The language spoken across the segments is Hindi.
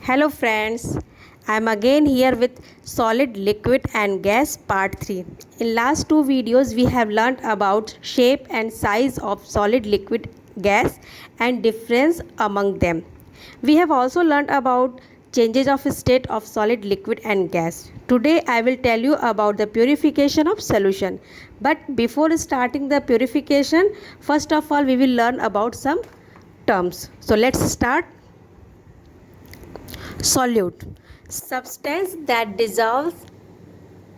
Hello friends, I am again here with solid, liquid and gas part 3. In last two videos we have learnt about shape and size of solid, liquid, gas and difference among them. We have also learnt about changes of state of solid, liquid and gas. Today I will tell you about the purification of solution. But before starting the purification, first of all we will learn about some terms. So let's start. Solute. Substance that dissolves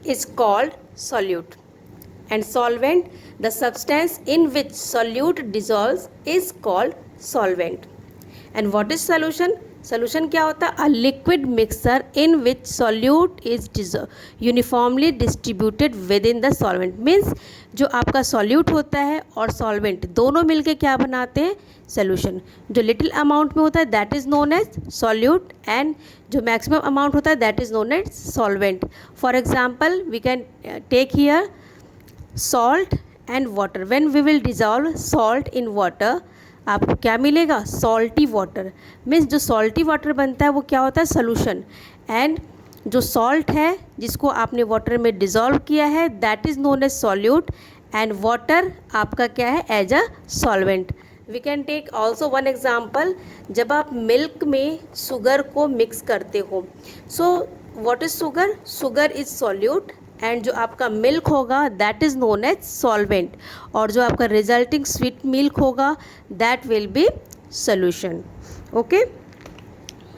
is called solute, and solvent, the substance in which solute dissolves, is called solvent. And what is solution? Solution क्या होता है? A liquid mixture in which solute is uniformly distributed within the solvent. Means जो आपका solute होता है और solvent दोनों मिलके क्या बनाते हैं? Solution. जो little amount में होता है that is known as solute, and जो maximum amount होता है that is known as solvent. For example, we can take here salt and water. When we will dissolve salt in water, आपको क्या मिलेगा? Salty water. मीन्स जो सॉल्टी वाटर बनता है वो क्या होता है? सोल्यूशन. एंड जो सॉल्ट है जिसको आपने वाटर में डिज़ोल्व किया है that is known as solute, and water आपका क्या है? As a solvent. We can take also one example. जब आप मिल्क में शुगर को मिक्स करते हो, so what is sugar? Sugar is solute, and जो आपका मिल्क होगा that is known as solvent, और जो आपका रिजल्टिंग स्वीट मिल्क होगा that will be solution. Okay,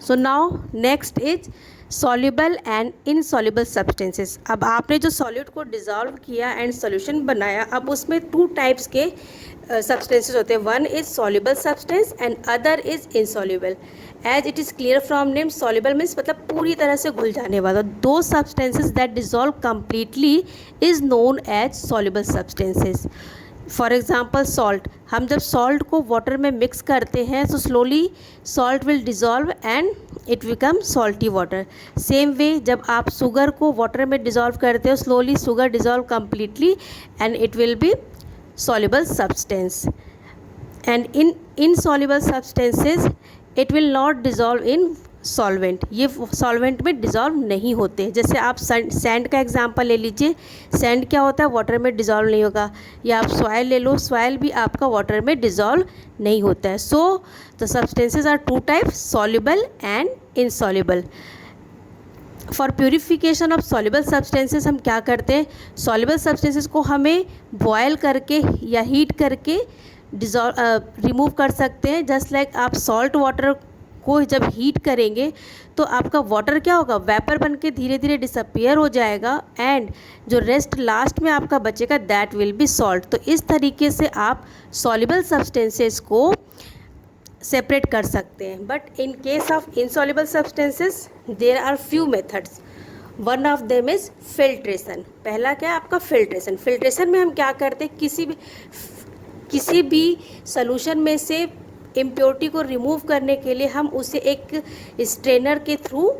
so now next is soluble and insoluble substances. अब आपने जो सॉल्यूट को डिज़ोल्व किया एंड सॉल्यूशन बनाया, अब उसमें टू टाइप्स के सब्सटेंसेस होते हैं. One is soluble substance and other is insoluble. As it is clear from name, soluble means मतलब पूरी तरह से घुल जाने वाला. Those substances that dissolve completely is known as soluble substances. For example salt. हम जब सॉल्ट को वाटर में मिक्स करते हैं तो slowly salt will dissolve and it become salty water. Same way जब आप शुगर को वाटर में डिज़ोल्व करते हो, slowly sugar dissolve completely and it will be soluble substance. And in insoluble substances it will not dissolve in solvent. ये solvent में dissolve नहीं होते. जैसे आप sand का example ले लीजिए. sand क्या होता है? water में dissolve नहीं होगा. या आप soil ले लो, soil भी आपका water में dissolve नहीं होता है. So the substances are two types, soluble and insoluble. For purification of soluble substances हम क्या करते हैं? सॉल्युबल सब्सटेंसेस को हमें बॉयल करके या हीट करके रिमूव कर सकते हैं. जस्ट लाइक आप सॉल्ट वाटर को जब हीट करेंगे तो आपका वाटर क्या होगा? वेपर बन के धीरे धीरे डिसअपियर हो जाएगा, एंड जो रेस्ट लास्ट में आपका बचेगा दैट विल बी सॉल्ट. तो इस तरीके से आप सॉल्युबल सब्सटेंसेस को सेपरेट कर सकते हैं. But in case of insoluble substances there are few methods. One of them is filtration. पहला क्या है आपका? फिल्ट्रेशन. फिल्ट्रेशन में हम क्या करते हैं? किसी भी सोल्यूशन में से इम्प्योरिटी को रिमूव करने के लिए हम उसे एक स्ट्रेनर के थ्रू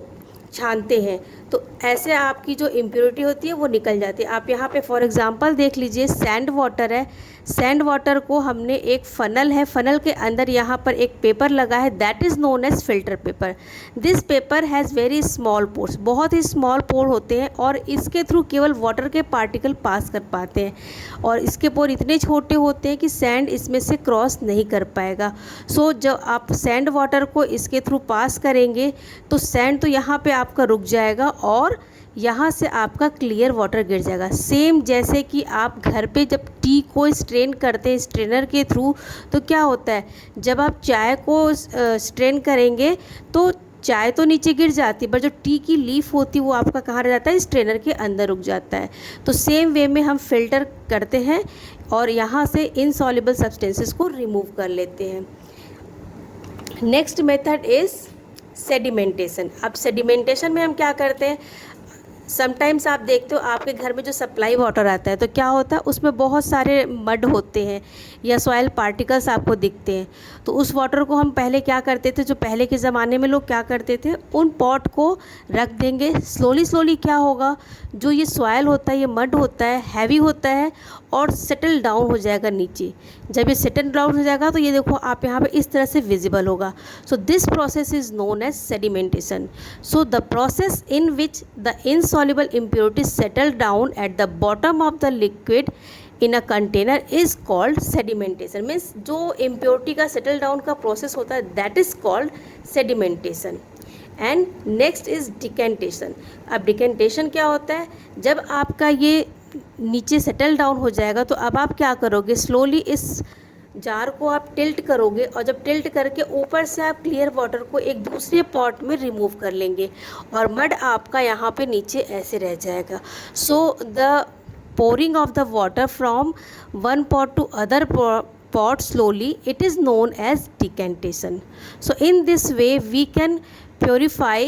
छानते हैं, तो ऐसे आपकी जो इम्प्योरिटी होती है वो निकल जाती है. आप यहाँ पे फॉर एग्जांपल देख लीजिए, सैंड वाटर है. सैंड वाटर को हमने एक फ़नल है, फ़नल के अंदर यहाँ पर एक पेपर लगा है that is known as filter paper. This paper has very small pores. बहुत ही स्मॉल पोर होते हैं और इसके थ्रू केवल वाटर के पार्टिकल पास कर पाते हैं, और इसके पोर इतने छोटे होते हैं कि सैंड इसमें से क्रॉस नहीं कर पाएगा. सो जब आप सैंड वाटर को इसके थ्रू पास करेंगे तो सैंड तो यहाँ पर आपका रुक जाएगा और यहाँ से आपका क्लियर वाटर गिर जाएगा. सेम जैसे कि आप घर पे जब टी को स्ट्रेन करते हैं स्ट्रेनर के थ्रू, तो क्या होता है? जब आप चाय को स्ट्रेन करेंगे तो चाय तो नीचे गिर जाती है, बट जो टी की लीफ होती है वो आपका कहाँ रह जाता है? स्ट्रेनर के अंदर रुक जाता है. तो सेम वे में हम फिल्टर करते हैं और यहाँ से इनसॉल्युबल सब्सटेंसेस को रिमूव कर लेते हैं. Next method is sedimentation. अब सेडिमेंटेशन में हम क्या करते हैं? समटाइम्स आप देखते हो आपके घर में जो सप्लाई वाटर आता है तो क्या होता है? उसमें बहुत सारे मड होते हैं या सॉइल पार्टिकल्स आपको दिखते हैं. तो उस वाटर को हम पहले क्या करते थे, जो पहले के ज़माने में लोग क्या करते थे, उन पॉट को रख देंगे. स्लोली क्या होगा, जो ये सॉयल होता है, ये मड होता है, हैवी होता है और सेटल डाउन हो जाएगा नीचे। जब ये सेटल डाउन हो जाएगा तो ये देखो आप यहाँ पे इस तरह से विजिबल होगा। So this process is known as sedimentation. So the process in which the insoluble impurities settle down at the bottom of the liquid in a container is called sedimentation. Means जो इम्प्योरिटी का सेटल डाउन का प्रोसेस होता है that is called sedimentation. And next is decantation. अब डिकेंटेशन क्या होता है, जब आपका ये नीचे सेटल डाउन हो जाएगा तो अब आप क्या करोगे, स्लोली इस जार को आप टिल्ट करोगे और जब टिल्ट करके ऊपर से आप क्लियर वाटर को एक दूसरे पॉट में रिमूव कर लेंगे और मड आपका यहाँ पे नीचे ऐसे रह जाएगा। So the pouring of the water from one pot to other pot slowly, it is known as decantation. So in this way we can purify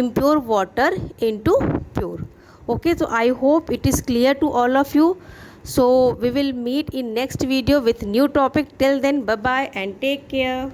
impure water into pure. Okay, so I hope it is clear to all of you. So we will meet in next video with new topic. Till then, bye bye and take care.